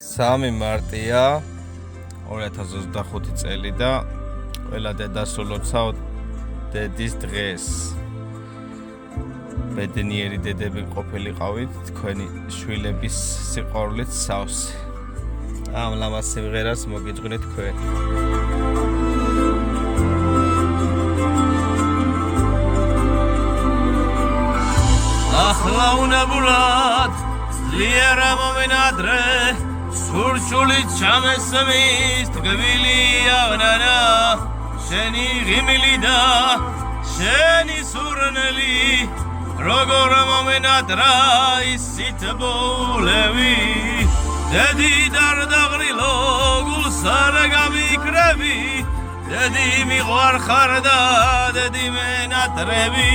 3 მარტია 2025 წელი და ყველა დედასულ ლოცავთ დედის დღეს. ბედნიერი დედები ყოფილიყავით, თქვენი შვილების სიყვარულით სავსე. ამ ლამაზ სიმღერას მოგიძღვნით თქვენ. ახლა უნებურად ძლიერა მომენადრე სურჩულით ჩამესმის ტკბილია ვნანა შენი ღიმილი და შენი სურნელი როგორ მომენადრა ისით ბოლევი დედი დარდაღრილო გულს არ გამიქრები დედი მიყვარ ხარ და დედი მენატრები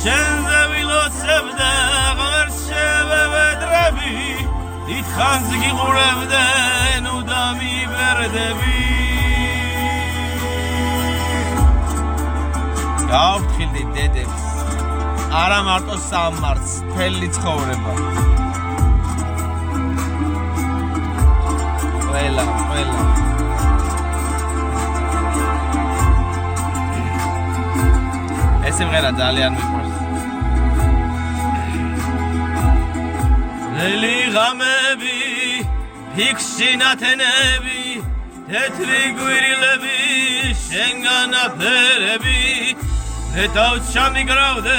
შენზე ვილოცებ და ღმერთს შევევედრები დიდხანს გიყურებდე ნუ დამიბერდები გავფრთხილდით დედებს არა მარტო სამმარტს მთელი ცხოვრება ყველა ეს სიმღერა ძალიან მიყვარს ლელი ღამები ფიქსი ნათენები თეთრი გვირილები შენგან აფერები მეტავ ჩამიგრავდე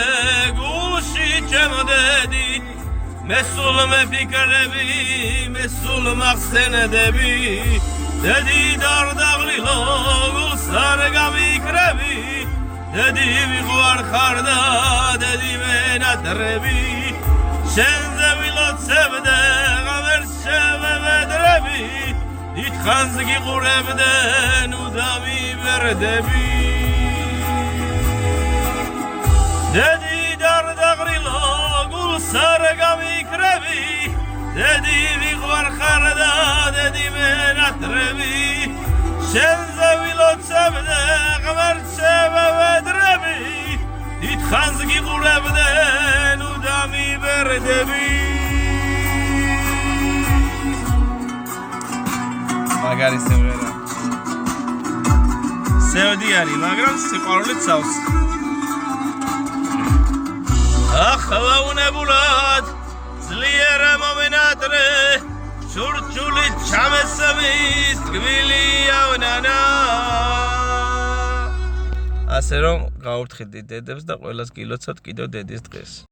გულში ჩემოდედი მე სულ მეფიქრები მე სულ მახსენდები დედი დარდაღლილო გულს არ გამიქრები დედი მიყვარ ხარ და დედი მენატრები შენზე ვილოცებდე ღმერთს შევევედრები დიდხანს გიყურებდე ნუ დამიბერდები დედი დარდაღრილო გულს არ გამიქრები დედი მიყვარ ხარ და დედი მენატრები შენზე ვილოცებდე ღმერთს შევევედრები დიდხანს გიყურებდე ნუ დამიბერდები მაგარი სიმღერა სევდი არის მაგრამ სიყვარულით სავსე ახლა უნებურად ძლიერა მომენატრე სურჩულით ჩამესმის ტკბილია ვნანა ასე რომ გავუფრთხილდით დედებს და ყველას გილოცავთ კიდევ დედის დღეს